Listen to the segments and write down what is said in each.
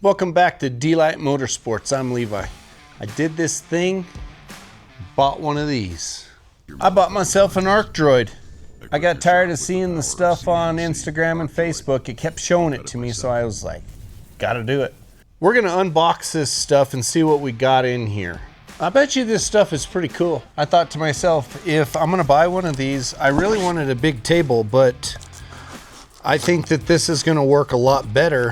Welcome back to D-Light Motorsports. I'm Levi. I did this thing, bought one of these. I bought myself an ArcDroid. I got tired of seeing the stuff on Instagram and Facebook. It kept showing it to me, so I was like, gotta do it. We're gonna unbox this stuff and see what we got in here. I bet you this stuff is pretty cool. I thought to myself, if I'm gonna buy one of these, I really wanted a big table, but I think that this is gonna work a lot better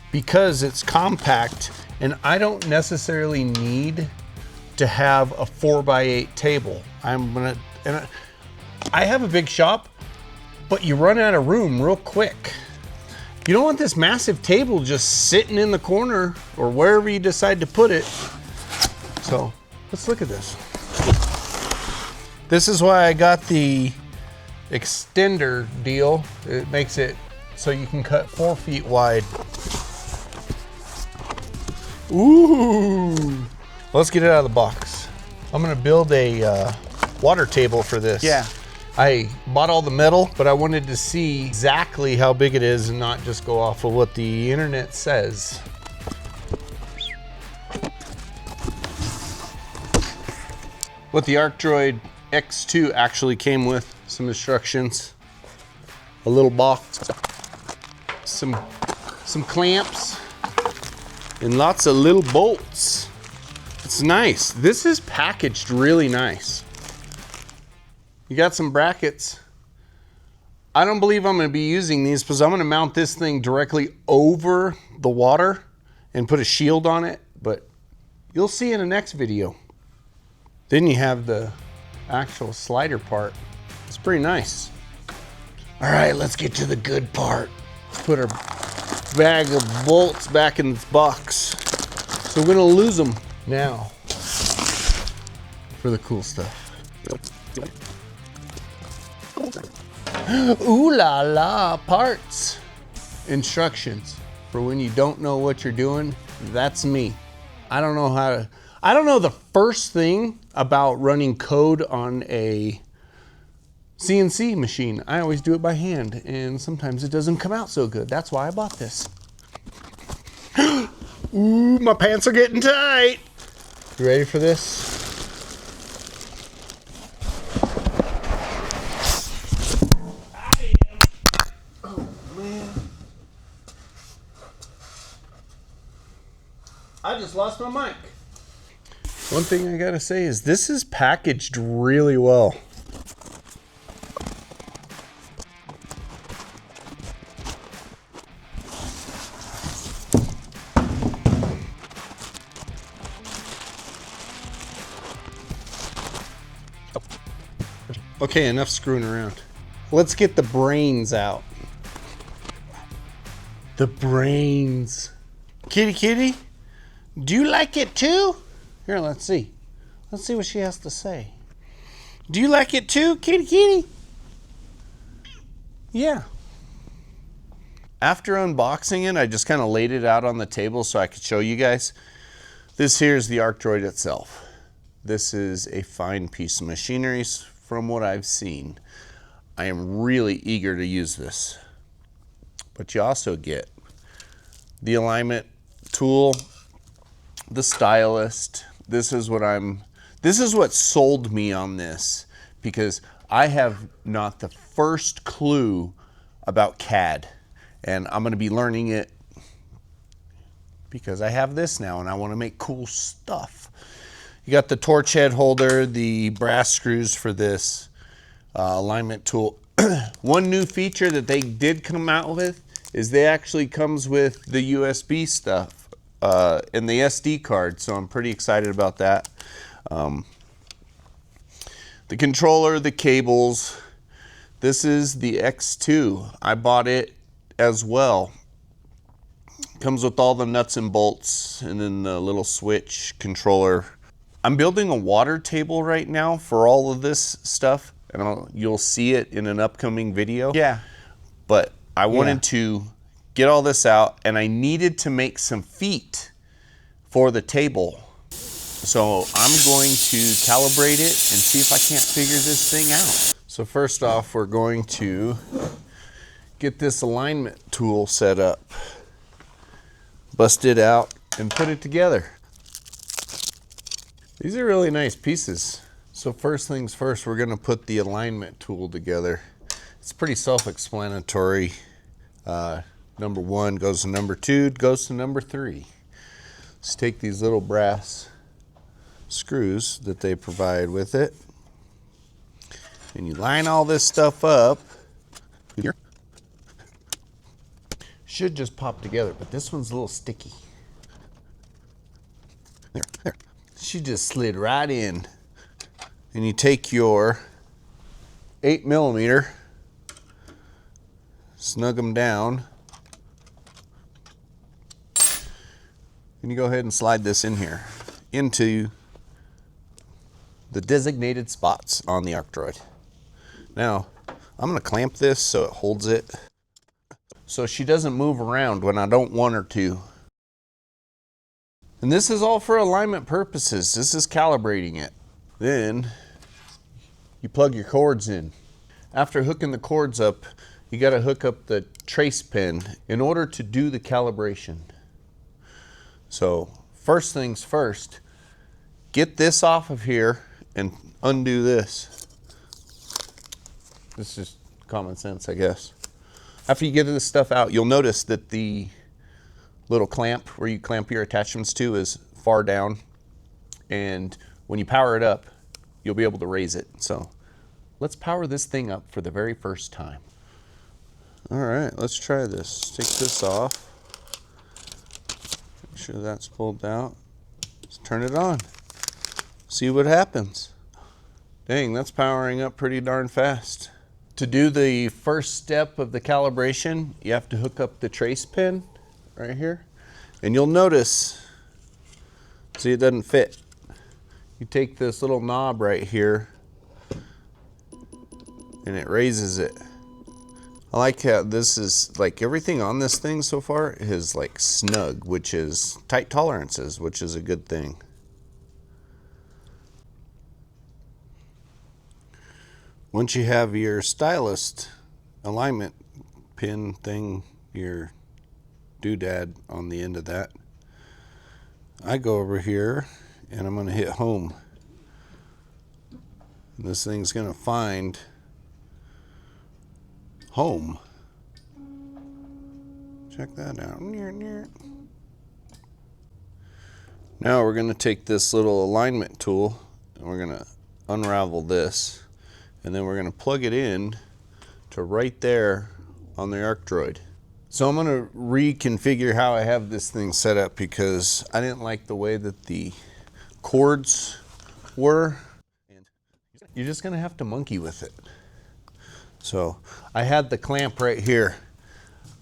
because it's compact, and I don't necessarily need to have a 4x8 table. I have a big shop, but you run out of room real quick. You don't want this massive table just sitting in the corner or wherever you decide to put it. So let's look at this. This is why I got the extender deal. It makes it so you can cut 4 feet wide. Ooh, let's get it out of the box. I'm gonna build a water table for this. Yeah. I bought all the metal, but I wanted to see exactly how big it is and not just go off of what the internet says. What the ArcDroid X2 actually came with, some instructions, a little box, some clamps, and lots of little bolts. It's nice. This is packaged really nice. You got some brackets. I don't believe I'm gonna be using these because I'm gonna mount this thing directly over the water and put a shield on it, but you'll see in the next video. Then you have the actual slider part. It's pretty nice. All right, let's get to the good part. Let's put our bag of bolts back in this box. So we're gonna lose them now for the cool stuff. Ooh la la, parts. Instructions for when you don't know what you're doing. That's me. I don't know the first thing about running code on a CNC machine. I always do it by hand, and sometimes it doesn't come out so good. That's why I bought this. Ooh, my pants are getting tight. You ready for this? Oh man. I just lost my mic. One thing I gotta say is this is packaged really well. Okay, enough screwing around. Let's get the brains out. The brains. Kitty, kitty, do you like it too? Here, let's see. Let's see what she has to say. Do you like it too, kitty, kitty? Yeah. After unboxing it, I just kind of laid it out on the table so I could show you guys. This here is the ArcDroid itself. This is a fine piece of machinery from what I've seen. I am really eager to use this. But you also get the alignment tool, the stylus. This is what sold me on this, because I have not the first clue about CAD, and I'm gonna be learning it because I have this now and I wanna make cool stuff. You got the torch head holder, the brass screws for this alignment tool. One new feature that they did come out with is they actually comes with the USB stuff and the SD card, so I'm pretty excited about that. The controller, the cables. This is the X2. I bought it as well. Comes with all the nuts and bolts and then the little switch controller. I'm building a water table right now for all of this stuff, and you'll see it in an upcoming video. Yeah. But I wanted to get all this out, and I needed to make some feet for the table. So I'm going to calibrate it and see if I can't figure this thing out. So first off, we're going to get this alignment tool set up. bust it out and put it together. These are really nice pieces. So first things first, we're gonna put the alignment tool together. It's pretty self-explanatory. Number 1 goes to number 2, goes to number 3. Let's take these little brass screws that they provide with it, and you line all this stuff up. Should just pop together, but this one's a little sticky. There. She just slid right in. And you take your 8mm, snug them down, and you go ahead and slide this in here into the designated spots on the ArcDroid. Now, I'm going to clamp this so it holds it, so she doesn't move around when I don't want her to. And this is all for alignment purposes. This is calibrating it. Then you plug your cords in. After hooking the cords up, you got to hook up the trace pin in order to do the calibration. So first things first, get this off of here and undo this. This is common sense, I guess. After you get this stuff out, you'll notice that the little clamp where you clamp your attachments to is far down, and when you power it up, you'll be able to raise it. So let's power this thing up for the very first time. All right, let's try this. Take this off. Make sure that's pulled out. Let's turn it on. See what happens. Dang, that's powering up pretty darn fast. To do the first step of the calibration, you have to hook up the trace pin right here. And you'll notice, see, it doesn't fit. You take this little knob right here and it raises it. I like how this is, like, everything on this thing so far is like snug, which is tight tolerances, which is a good thing. Once you have your stylus alignment pin thing, your doodad on the end of that, I go over here and I'm going to hit home. And this thing's going to find home. Check that out. Now we're going to take this little alignment tool and we're going to unravel this, and then we're going to plug it in to right there on the ArcDroid. So I'm going to reconfigure how I have this thing set up because I didn't like the way that the cords were. You're just going to have to monkey with it. So I had the clamp right here.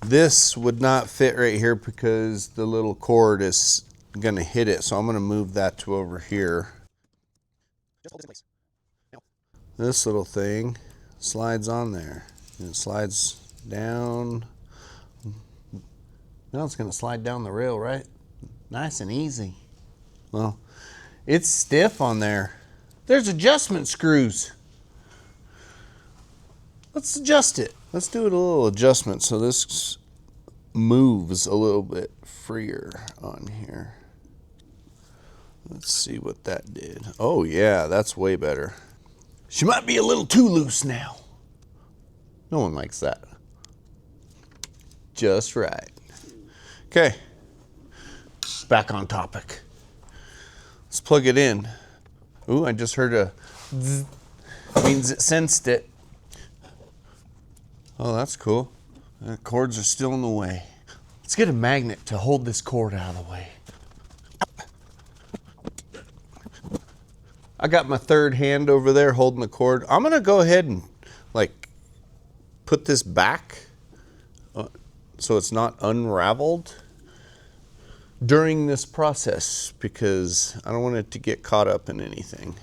This would not fit right here because the little cord is going to hit it. So I'm going to move that to over here. This little thing slides on there and it slides down. Now it's going to slide down the rail, right? Nice and easy. Well, it's stiff on there. There's adjustment screws. Let's adjust it. Let's do it a little adjustment so this moves a little bit freer on here. Let's see what that did. Oh yeah, that's way better. She might be a little too loose now. No one likes that. Just right. Okay, back on topic. Let's plug it in. Ooh, I just heard a zzz. Means it sensed it. Oh, that's cool. The cords are still in the way. Let's get a magnet to hold this cord out of the way. I got my third hand over there holding the cord. I'm gonna go ahead and like put this back so it's not unraveled during this process because I don't want it to get caught up in anything.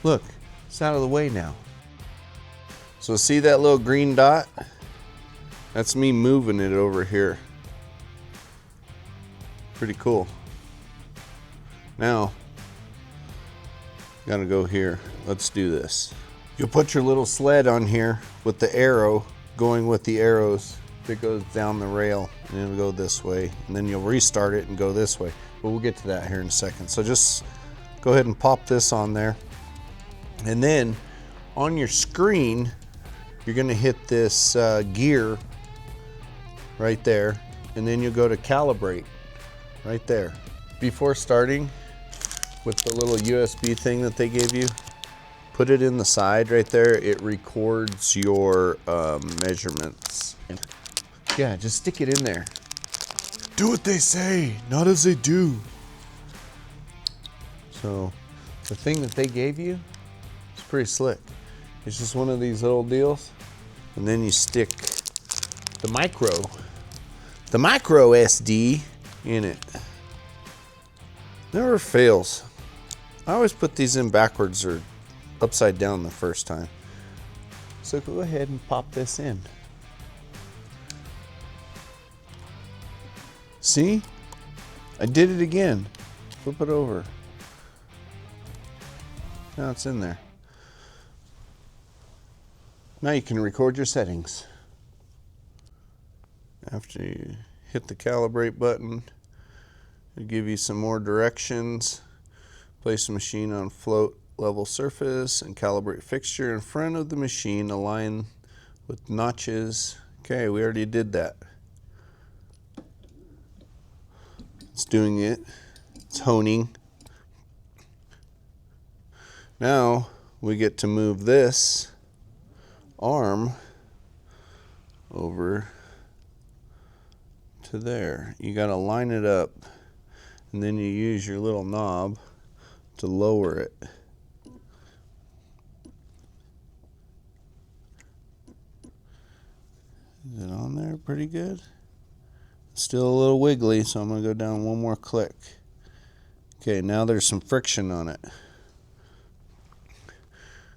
Look, it's out of the way now. So see that little green dot? That's me moving it over here. Pretty cool. Now, gotta go here. Let's do this. You'll put your little sled on here with the arrow going with the arrows, that goes down the rail, and it'll go this way, and then you'll restart it and go this way. But we'll get to that here in a second. So just go ahead and pop this on there. And then on your screen, you're gonna hit this gear right there, and then you'll go to calibrate right there. Before starting with the little USB thing that they gave you, put it in the side right there. It records your measurements. Yeah, just stick it in there. Do what they say, not as they do. So the thing that they gave you is pretty slick. It's just one of these little deals, and then you stick the micro SD in it. Never fails. I always put these in backwards or upside down the first time. So go ahead and pop this in. See? I did it again. Flip it over. Now it's in there. Now you can record your settings. After you hit the calibrate button, it'll give you some more directions. Place the machine on float level surface and calibrate fixture in front of the machine, align with notches. Okay, we already did that. It's doing it. It's honing. Now we get to move this arm over to there. You got to line it up, and then you use your little knob to lower it. Is it on there pretty good? Still a little wiggly, so I'm going to go down one more click. Okay, now there's some friction on it.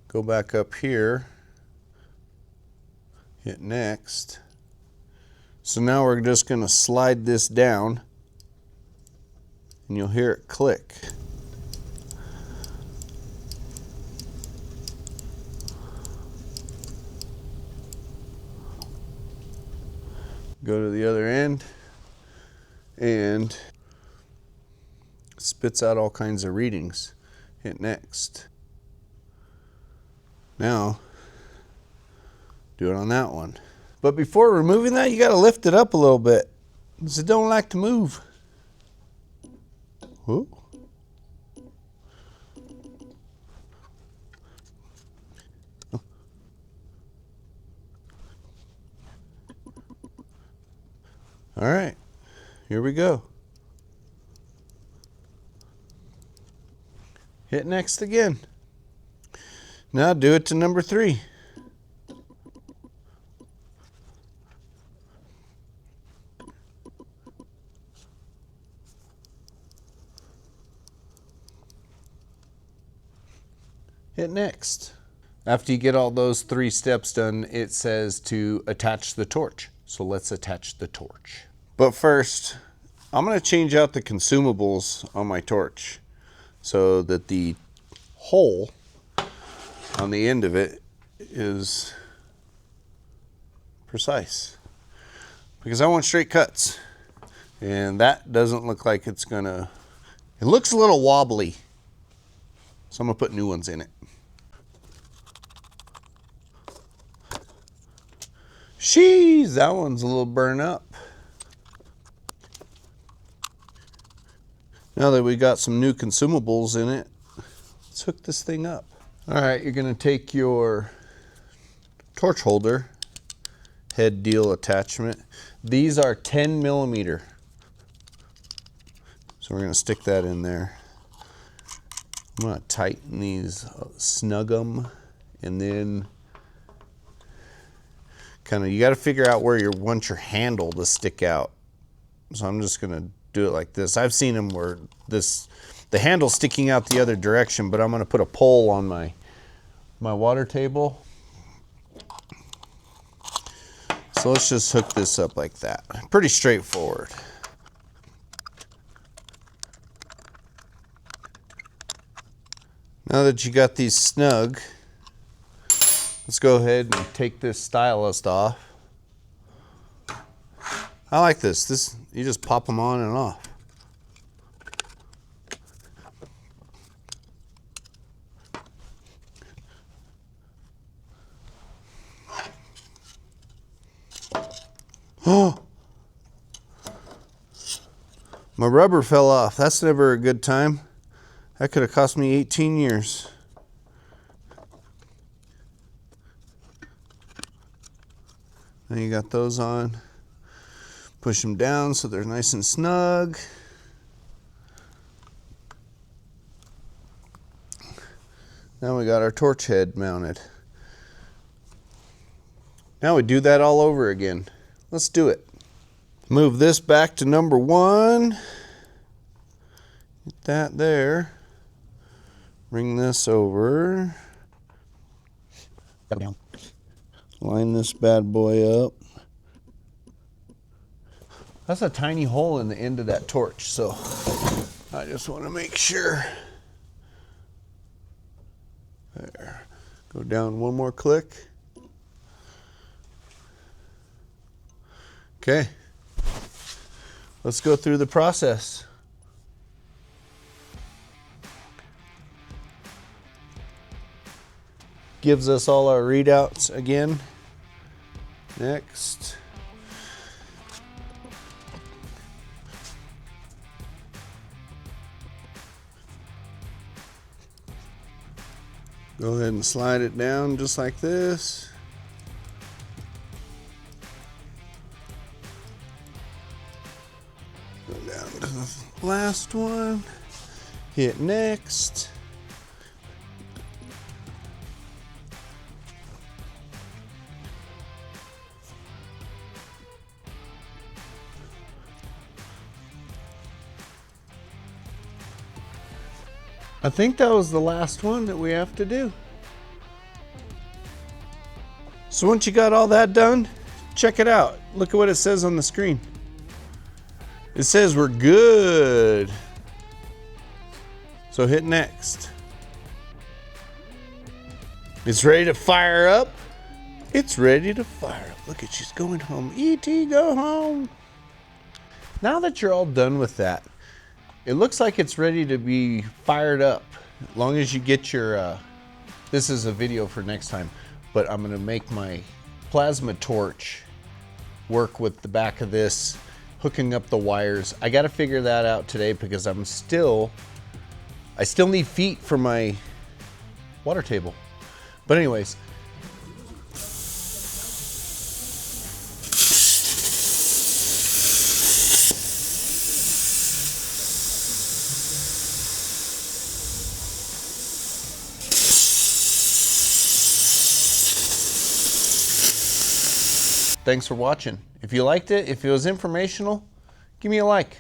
Go back up here, hit next. So now we're just going to slide this down, and you'll hear it click. Go to the other end, and it spits out all kinds of readings. Hit next. Now, do it on that one. But before removing that, you got to lift it up a little bit, because it don't like to move. Whoa. All right, here we go. Hit next again. Now do it to number 3. Hit next. After you get all those 3 steps done, it says to attach the torch. So let's attach the torch. But first, I'm going to change out the consumables on my torch so that the hole on the end of it is precise, because I want straight cuts, and that doesn't look like it's gonna, it looks a little wobbly, so I'm gonna put new ones in it. Sheesh, that one's a little burnt up. Now that we got some new consumables in it, let's hook this thing up. All right, you're gonna take your torch holder head deal attachment. These are 10 millimeter. So we're gonna stick that in there. I'm gonna tighten these, snug them, and then kind of, you gotta figure out where you want your handle to stick out. So I'm just gonna do it like this. I've seen them where the handle's sticking out the other direction, but I'm gonna put a pole on my water table. So let's just hook this up like that. Pretty straightforward. Now that you got these snug, let's go ahead and take this stylus off. I like this. This, you just pop them on and off. Oh, my rubber fell off. That's never a good time. That could have cost me 18 years. Now you got those on. Push them down so they're nice and snug. Now we got our torch head mounted. Now we do that all over again. Let's do it. Move this back to number 1. Get that there. Bring this over. Down. Line this bad boy up. That's a tiny hole in the end of that torch, so I just want to make sure. There. Go down one more click. Okay. Let's go through the process. Gives us all our readouts again. Next. Go ahead and slide it down just like this. Go down to the last one. Hit next. I think that was the last one that we have to do. So once you got all that done, check it out. Look at what it says on the screen. It says we're good. So hit next. It's ready to fire up. It's ready to fire up. Look at, she's going home. E.T., go home. Now that you're all done with that, it looks like it's ready to be fired up. As long as you get your, this is a video for next time, but I'm gonna make my plasma torch work with the back of this, hooking up the wires. I gotta figure that out today because I still need feet for my water table. But anyways, thanks for watching. If you liked it, if it was informational, give me a like.